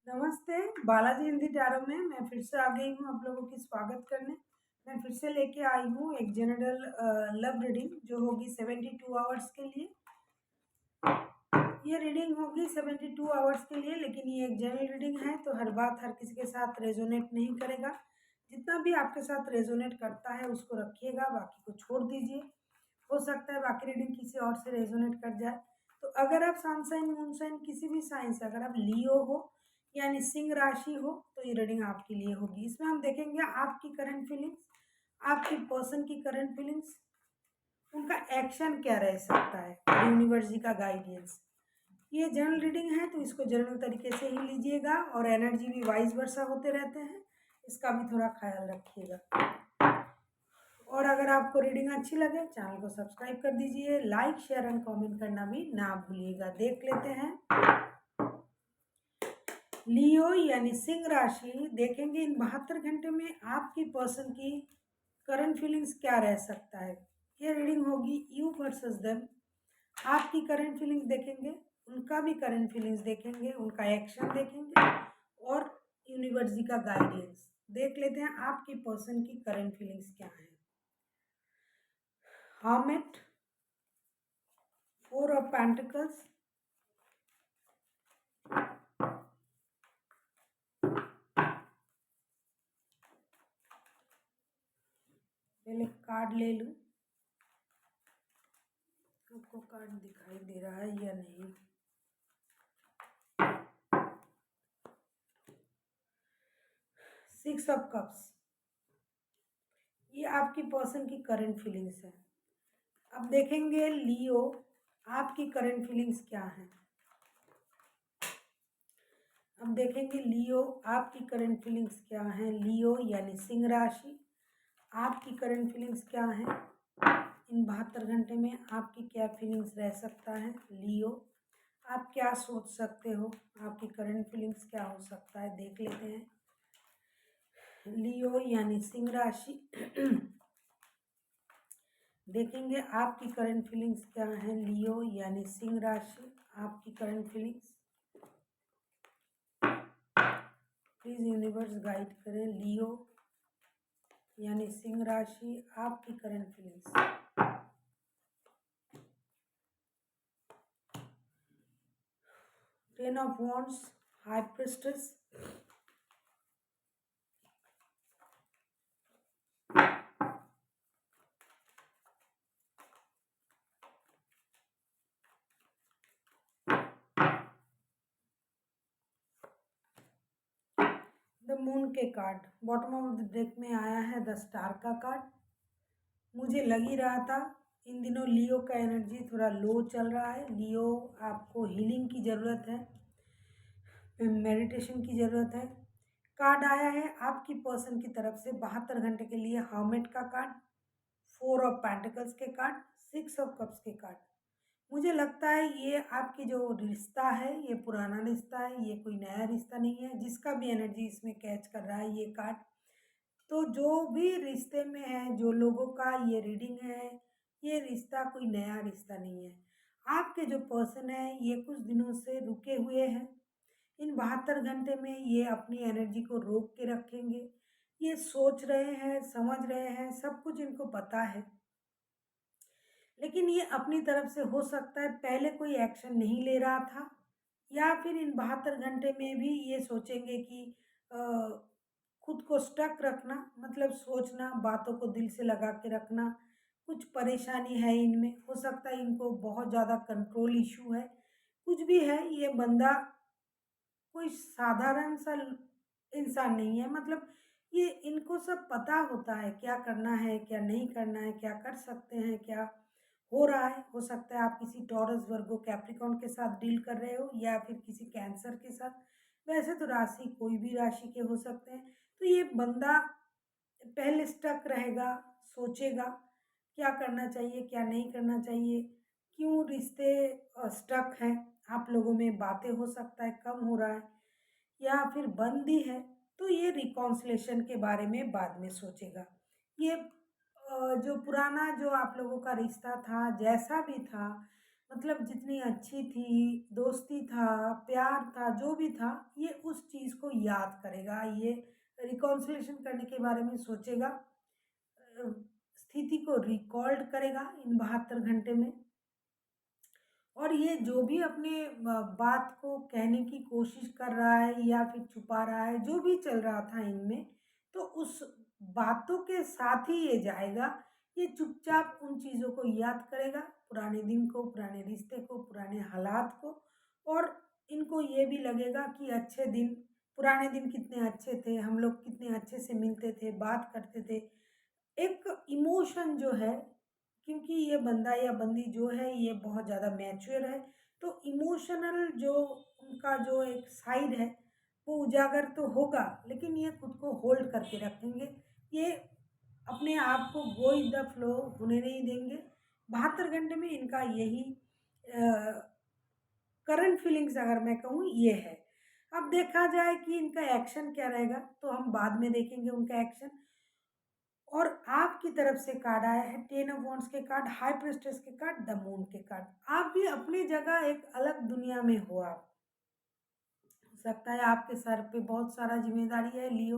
नमस्ते, बालाजी हिंदी टैरो में मैं फिर से आ गई हूँ आप लोगों की स्वागत करने। मैं फिर से लेके आई हूँ एक जनरल लव रीडिंग जो होगी 72 आवर्स के लिए। ये रीडिंग होगी 72 आवर्स के लिए, लेकिन ये एक जनरल रीडिंग है तो हर बात हर किसी के साथ रेजोनेट नहीं करेगा। जितना भी आपके साथ रेजोनेट करता है उसको रखिएगा, बाकी को छोड़ दीजिए। हो सकता है बाकी रीडिंग किसी और से रेजोनेट कर जाए। तो अगर आप सन साइन मून साइन किसी भी साइन से, अगर आप लियो हो यानी सिंह राशि हो, तो ये रीडिंग आपके लिए होगी। इसमें हम देखेंगे आपकी करंट फीलिंग्स, आपकी पर्सन की करंट फीलिंग्स, उनका एक्शन क्या रह सकता है, यूनिवर्स जी का गाइडेंस। ये जनरल रीडिंग है तो इसको जनरल तरीके से ही लीजिएगा, और एनर्जी भी वाइस वर्सा होते रहते हैं, इसका भी थोड़ा ख्याल रखिएगा। और अगर आपको रीडिंग अच्छी लगे चैनल को सब्सक्राइब कर दीजिए, लाइक शेयर एंड कमेंट करना भी ना भूलिएगा। देख लेते हैं लियो यानी सिंह राशि। देखेंगे इन 72 घंटे में आपकी पर्सन की करंट फीलिंग्स क्या रह सकता है। ये रीडिंग होगी यू वर्सेस देम। आपकी करंट फीलिंग्स देखेंगे, उनका भी करंट फीलिंग्स देखेंगे, उनका एक्शन देखेंगे और यूनिवर्स जी का गाइडेंस। देख लेते हैं आपकी पर्सन की करंट फीलिंग्स क्या है। Hermit, Four of Pentacles, पहले कार्ड ले लूं, आपको कार्ड दिखाई दे रहा है या नहीं। सिक्स ऑफ कप्स, ये आपकी पर्सन की करंट फीलिंग्स है। अब देखेंगे लियो आपकी करंट फीलिंग्स क्या है। अब देखेंगे लियो आपकी करंट फीलिंग्स क्या है। लियो यानी सिंह राशि, आपकी करंट फीलिंग्स क्या है। इन 72 घंटे में आपकी क्या फीलिंग्स रह सकता है। लियो आप क्या सोच सकते हो, आपकी करंट फीलिंग्स क्या हो सकता है, देख लेते हैं। लियो यानी सिंह राशि देखेंगे आपकी करंट फीलिंग्स क्या है। लियो यानी सिंह राशि, आपकी current feelings please universe guide करें। लियो यानी सिंह राशि, आपकी current feelings. Ten of wands, high priestess, the moon के card bottom of the deck में आया है। द स्टार का कार्ड। मुझे लग ही रहा था इन दिनों लियो का एनर्जी थोड़ा लो चल रहा है। लियो आपको हीलिंग की ज़रूरत है, मेडिटेशन की ज़रूरत है। कार्ड आया है आपकी पर्सन की तरफ से 72 घंटे के लिए हर्मिट का कार्ड, फोर ऑफ पेंटिकल्स के कार्ड, सिक्स ऑफ कप्स के कार्ड। मुझे लगता है ये आपकी जो रिश्ता है ये पुराना रिश्ता है, ये कोई नया रिश्ता नहीं है। जिसका भी एनर्जी इसमें कैच कर रहा है ये कार्ड, तो जो भी रिश्ते में है, जो लोगों का ये रीडिंग है, ये रिश्ता कोई नया रिश्ता नहीं है। आपके जो पर्सन है ये कुछ दिनों से रुके हुए हैं। इन 72 घंटे में ये अपनी एनर्जी को रोक के रखेंगे। ये सोच रहे हैं, समझ रहे हैं, सब कुछ इनको पता है, लेकिन ये अपनी तरफ से हो सकता है पहले कोई एक्शन नहीं ले रहा था, या फिर इन 72 घंटे में भी ये सोचेंगे कि अ, खुद को स्टक रखना, मतलब सोचना, बातों को दिल से लगा के रखना। कुछ परेशानी है इनमें, हो सकता है इनको बहुत ज़्यादा कंट्रोल इशू है, कुछ भी है। ये बंदा कोई साधारण सा इंसान नहीं है, मतलब ये इनको सब पता होता है क्या करना है क्या नहीं करना है, क्या कर सकते हैं, क्या हो रहा है। हो सकता है आप किसी टॉरस वर्गो कैप्रिकॉन के साथ डील कर रहे हो, या फिर किसी कैंसर के साथ। वैसे तो राशि कोई भी राशि के हो सकते हैं। तो ये बंदा पहले स्टक रहेगा, सोचेगा क्या करना चाहिए क्या नहीं करना चाहिए, क्यों रिश्ते स्टक हैं, आप लोगों में बातें हो सकता है कम हो रहा है, या फिर बंद ही है। तो ये रिकॉन्सिलेशन के बारे में बाद में सोचेगा। ये जो पुराना जो आप लोगों का रिश्ता था, जैसा भी था, मतलब जितनी अच्छी थी, दोस्ती था, प्यार था, जो भी था, ये उस चीज़ याद करेगा, ये रिकॉन्सिलेशन करने के बारे में सोचेगा, स्थिति को रिकॉल्ड करेगा इन 72 घंटे में। और ये जो भी अपने बात को कहने की कोशिश कर रहा है या फिर छुपा रहा है, जो भी चल रहा था इनमें, तो उस बातों के साथ ही ये जाएगा। ये चुपचाप उन चीज़ों को याद करेगा, पुराने दिन को, पुराने रिश्ते को, पुराने हालात को। और इनको ये भी लगेगा कि अच्छे दिन, पुराने दिन कितने अच्छे थे, हम लोग कितने अच्छे से मिलते थे, बात करते थे। एक इमोशन जो है, क्योंकि ये बंदा या बंदी जो है ये बहुत ज़्यादा मैच्योर है, तो इमोशनल जो उनका जो एक साइड है वो उजागर तो होगा, लेकिन ये खुद को होल्ड करके रखेंगे। ये अपने आप को गो विद द फ्लो होने नहीं देंगे। 72 घंटे में इनका यही करंट फीलिंग्स अगर मैं कहूँ ये है। अब देखा जाए कि इनका एक्शन क्या रहेगा, तो हम बाद में देखेंगे उनका एक्शन। और आपकी तरफ से कार्ड आया है 10 ऑफ वॉन्ड्स के कार्ड, हाई प्रिस्टेस के कार्ड, द मून के कार्ड। आप भी अपनी जगह एक अलग दुनिया में हो। आप, हो सकता है आपके सर पे बहुत सारा जिम्मेदारी है लियो।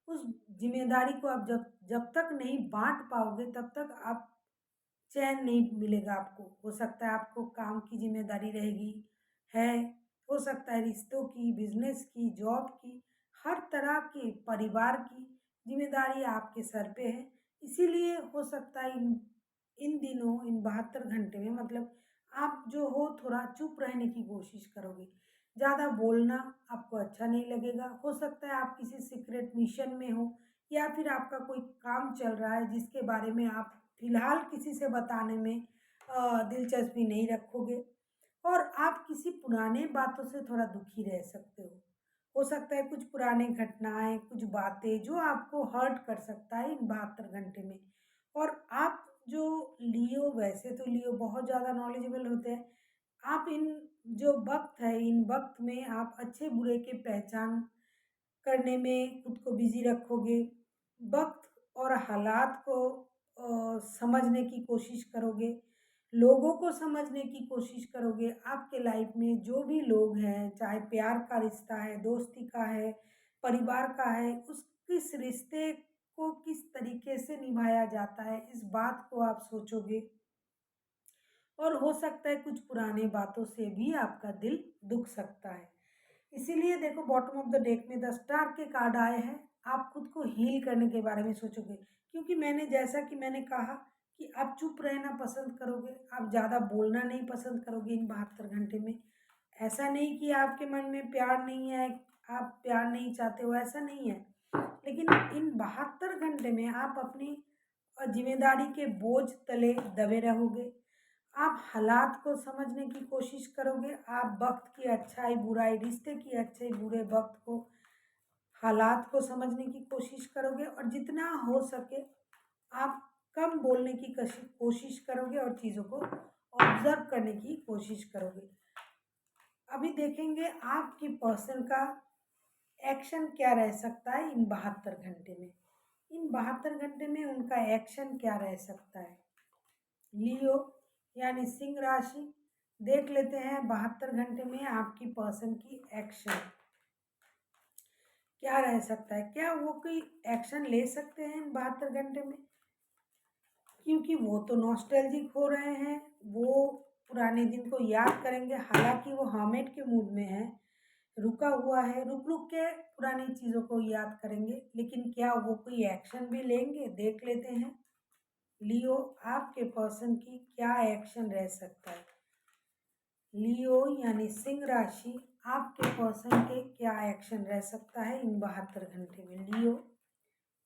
उस जिम्मेदारी को आप जब जब तक नहीं बांट पाओगे तब तक आप चैन नहीं मिलेगा आपको। हो सकता है आपको काम की जिम्मेदारी रहेगी, है, हो सकता है रिश्तों की, बिजनेस की, जॉब की, हर तरह के परिवार की जिम्मेदारी आपके सर पे है। इसीलिए हो सकता है इन इन दिनों, इन 72 घंटे में, मतलब आप जो हो थोड़ा चुप रहने की कोशिश करोगे। ज़्यादा बोलना आपको अच्छा नहीं लगेगा। हो सकता है आप किसी सीक्रेट मिशन में हो, या फिर आपका कोई काम चल रहा है जिसके बारे में आप फिलहाल किसी से बताने में दिलचस्पी नहीं रखोगे। और आप किसी पुराने बातों से थोड़ा दुखी रह सकते हो। हो सकता है कुछ पुराने घटनाएं, कुछ बातें जो आपको हर्ट कर सकता है इन 72 घंटे में। और आप जो लियो, वैसे तो लियो बहुत ज़्यादा नॉलेजेबल होते हैं। आप इन जो वक्त है, इन वक्त में आप अच्छे बुरे की पहचान करने में खुद को बिजी रखोगे। वक्त और हालात को समझने की कोशिश करोगे, लोगों को समझने की कोशिश करोगे। आपके लाइफ में जो भी लोग हैं, चाहे प्यार का रिश्ता है, दोस्ती का है, परिवार का है, उस किस रिश्ते को किस तरीके से निभाया जाता है, इस बात को आप सोचोगे। और हो सकता है कुछ पुराने बातों से भी आपका दिल दुख सकता है। इसीलिए देखो, बॉटम ऑफ द डेक में द स्टार के कार्ड आए हैं। आप खुद को हील करने के बारे में सोचोगे, क्योंकि जैसा कि मैंने कहा कि आप चुप रहना पसंद करोगे, आप ज़्यादा बोलना नहीं पसंद करोगे इन 72 घंटे में। ऐसा नहीं कि आपके मन में प्यार नहीं है, आप प्यार नहीं चाहते हो, ऐसा नहीं है। लेकिन इन 72 घंटे में आप अपनी जिम्मेदारी के बोझ तले दबे रहोगे। आप हालात को समझने की कोशिश करोगे, आप वक्त की अच्छाई बुराई, रिश्ते की अच्छाई बुरे, वक्त को, हालात को समझने की कोशिश करोगे। और जितना हो सके आप कम बोलने की कोशिश करोगे और चीज़ों को ऑब्जर्व करने की कोशिश करोगे। अभी देखेंगे आपकी पर्सन का एक्शन क्या रह सकता है इन 72 घंटे में। इन 72 घंटे में उनका एक्शन क्या रह सकता है। लियो यानी सिंह राशि, देख लेते हैं 72 घंटे में आपकी पर्सन की एक्शन क्या रह सकता है। क्या वो कोई एक्शन ले सकते हैं इन 72 घंटे में, क्योंकि वो तो नॉस्टैल्जिक हो रहे हैं, वो पुराने दिन को याद करेंगे। हालांकि वो हर्मिट के मूड में है, रुका हुआ है, रुक रुक के पुरानी चीज़ों को याद करेंगे। लेकिन क्या वो कोई एक्शन भी लेंगे, देख लेते हैं। लियो, आपके पर्सन की क्या एक्शन रह सकता है। लियो यानी सिंह राशि, आपके पर्सन के क्या एक्शन रह सकता है इन 72 घंटे में। लियो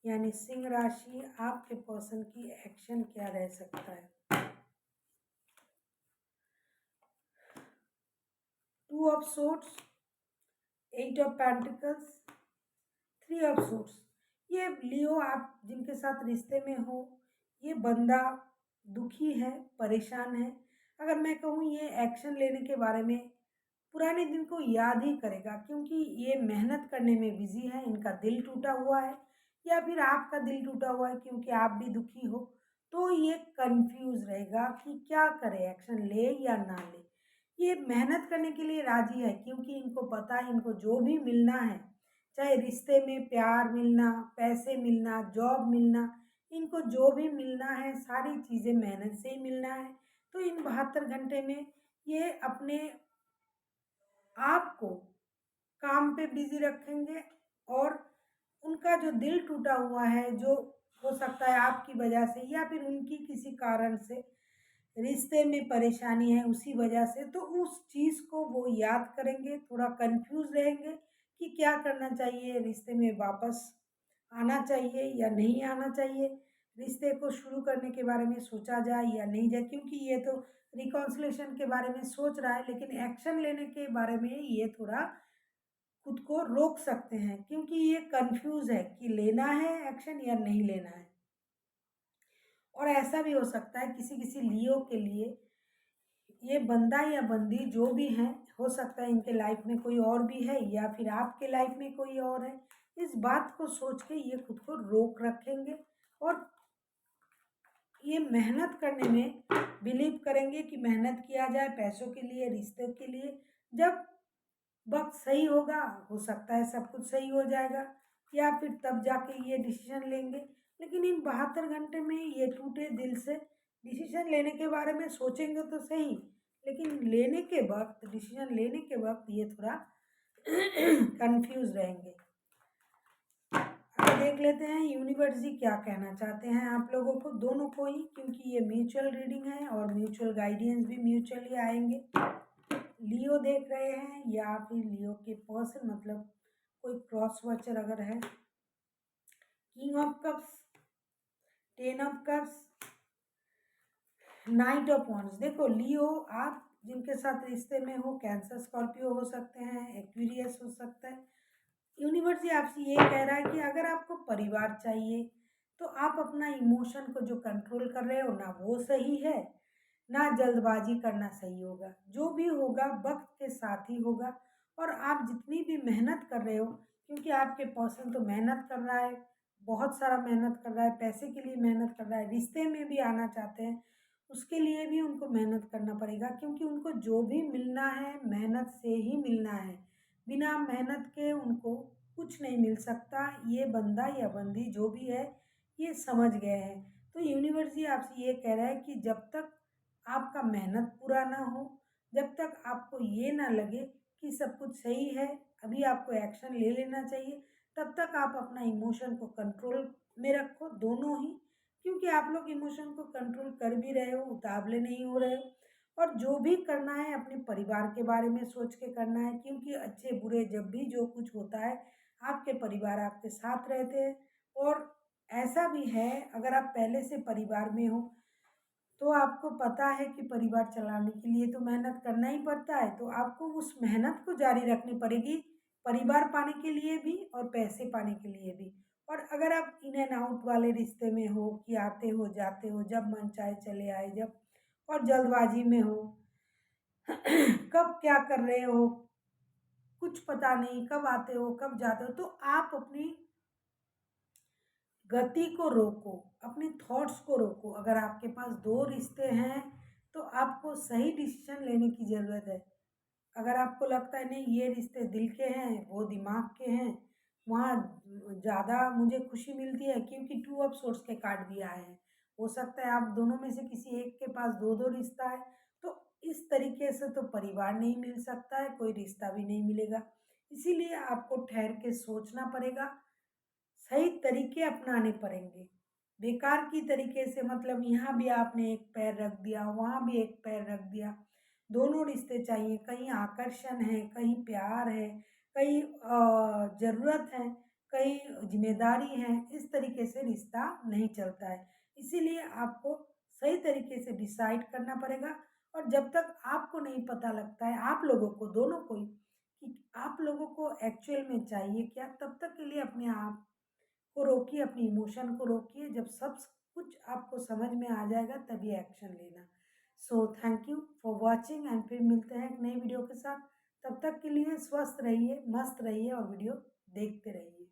यानी सिंह राशि, आपके पर्सन की एक्शन क्या रह सकता है। 2 of swords, 8 of pentacles, 3 of swords. ये लियो, आप जिनके साथ रिश्ते में हो, ये बंदा दुखी है, परेशान है। अगर मैं कहूँ ये एक्शन लेने के बारे में, पुराने दिन को याद ही करेगा, क्योंकि ये मेहनत करने में बिजी है, इनका दिल टूटा हुआ है, या फिर आपका दिल टूटा हुआ है क्योंकि आप भी दुखी हो। तो ये कंफ्यूज रहेगा कि क्या करे, एक्शन ले या ना ले। ये मेहनत करने के लिए राजी है, क्योंकि इनको पता है इनको जो भी मिलना है, चाहे रिश्ते में प्यार मिलना, पैसे मिलना, जॉब मिलना, इनको जो भी मिलना है सारी चीज़ें मेहनत से ही मिलना है। तो इन 72 घंटे में ये अपने आप को काम पे बिज़ी रखेंगे और उनका जो दिल टूटा हुआ है, जो हो सकता है आपकी वजह से या फिर उनकी किसी कारण से रिश्ते में परेशानी है उसी वजह से, तो उस चीज़ को वो याद करेंगे, थोड़ा कन्फ्यूज़ रहेंगे कि क्या करना चाहिए, रिश्ते में वापस आना चाहिए या नहीं आना चाहिए, रिश्ते को शुरू करने के बारे में सोचा जाए या नहीं जाए, क्योंकि ये तो रिकॉन्सिलेशन के बारे में सोच रहा है, लेकिन एक्शन लेने के बारे में ये थोड़ा खुद को रोक सकते हैं, क्योंकि ये कन्फ्यूज़ है कि लेना है एक्शन या नहीं लेना है। और ऐसा भी हो सकता है किसी-किसी लियो के लिए ये बंदा या बंदी जो भी हैं, हो सकता है इनके लाइफ में कोई और भी है या फिर आपके लाइफ में कोई और है। इस बात को सोच के ये खुद को रोक रखेंगे और ये मेहनत करने में बिलीव करेंगे कि मेहनत किया जाए पैसों के लिए, रिश्ते के लिए। जब वक़्त सही होगा, हो सकता है सब कुछ सही हो जाएगा या फिर तब जाके ये डिसीज़न लेंगे। लेकिन इन 72 घंटे में ये टूटे दिल से डिसीज़न लेने के बारे में सोचेंगे तो सही, लेकिन लेने के वक़्त डिसीज़न लेने के वक़्त ये थोड़ा कन्फ्यूज़ रहेंगे। अब देख लेते हैं यूनिवर्स जी क्या कहना चाहते हैं आप लोगों को, दोनों को ही, क्योंकि ये म्यूचुअल रीडिंग है और म्यूचुअल गाइडेंस भी म्यूचुअली आएँगे। लियो देख रहे हैं या फिर लियो के पर्सन मतलब कोई क्रॉस वॉचर अगर है। King of cups, 10 of cups, night of wands. देखो लियो, आप जिनके साथ रिश्ते में हो, कैंसर स्कॉर्पियो हो सकते हैं, एक्वेरियस हो सकता है। यूनिवर्स ही आपसे ये कह रहा है कि अगर आपको परिवार चाहिए तो आप अपना इमोशन को जो कंट्रोल कर रहे हो ना वो सही है, ना जल्दबाजी करना सही होगा। जो भी होगा वक्त के साथ ही होगा। और आप जितनी भी मेहनत कर रहे हो, क्योंकि आपके पर्सन तो मेहनत कर रहा है, बहुत सारा मेहनत कर रहा है, पैसे के लिए मेहनत कर रहा है, रिश्ते में भी आना चाहते हैं, उसके लिए भी उनको मेहनत करना पड़ेगा, क्योंकि उनको जो भी मिलना है मेहनत से ही मिलना है। बिना मेहनत के उनको कुछ नहीं मिल सकता। ये बंदा या बंदी जो भी है ये समझ गए हैं। तो यूनिवर्स ही आपसे ये कह रहा है कि जब तक आपका मेहनत पूरा ना हो, जब तक आपको ये ना लगे कि सब कुछ सही है, अभी आपको एक्शन ले लेना चाहिए, तब तक आप अपना इमोशन को कंट्रोल में रखो, दोनों ही। क्योंकि आप लोग इमोशन को कंट्रोल कर भी रहे हो, उतावले नहीं हो रहे हो। और जो भी करना है अपने परिवार के बारे में सोच के करना है, क्योंकि अच्छे बुरे जब भी जो कुछ होता है आपके परिवार आपके साथ रहते हैं। और ऐसा भी है, अगर आप पहले से परिवार में हो तो आपको पता है कि परिवार चलाने के लिए तो मेहनत करना ही पड़ता है, तो आपको उस मेहनत को जारी रखनी पड़ेगी, परिवार पाने के लिए भी और पैसे पाने के लिए भी। और अगर आप इन एंड आउट वाले रिश्ते में हो कि आते हो जाते हो, जब मन चाहे चले आए, जब और जल्दबाजी में हो, कब क्या कर रहे हो कुछ पता नहीं, कब आते हो कब जाते हो, तो आप अपनी गति को रोको, अपने थॉट्स को रोको। अगर आपके पास 2 रिश्ते हैं, तो आपको सही डिसीज़न लेने की ज़रूरत है। अगर आपको लगता है नहीं ये रिश्ते दिल के हैं, वो दिमाग के हैं, वहाँ ज़्यादा मुझे खुशी मिलती है, क्योंकि 2 ऑफ सोर्स के कार्ड भी आए हैं। हो सकता है आप दोनों में से किसी एक के पास 2-2 रिश्ता है, तो इस तरीके से तो परिवार नहीं मिल सकता है, कोई रिश्ता भी नहीं मिलेगा। इसीलिए आपको ठहर के सोचना पड़ेगा, सही तरीके अपनाने पड़ेंगे। बेकार की तरीके से मतलब यहाँ भी आपने एक पैर रख दिया, वहाँ भी एक पैर रख दिया। दोनों रिश्ते चाहिए, कहीं आकर्षण है, कहीं प्यार है, कहीं ज़रूरत है, कहीं ज़िम्मेदारी है। इस तरीके से रिश्ता नहीं चलता है। इसीलिए आपको सही तरीके से डिसाइड करना पड़ेगा। और जब तक आपको नहीं पता लगता है, आप लोगों को, दोनों को ही, कि आप लोगों को एक्चुअल में चाहिए क्या, तब तक के लिए अपने आप को रोकिए, अपनी इमोशन को रोकिए। जब सब कुछ आपको समझ में आ जाएगा तभी एक्शन लेना। So thank you for watching and फिर मिलते हैं एक नई वीडियो के साथ। तब तक के लिए स्वस्थ रहिए, मस्त रहिए और वीडियो देखते रहिए।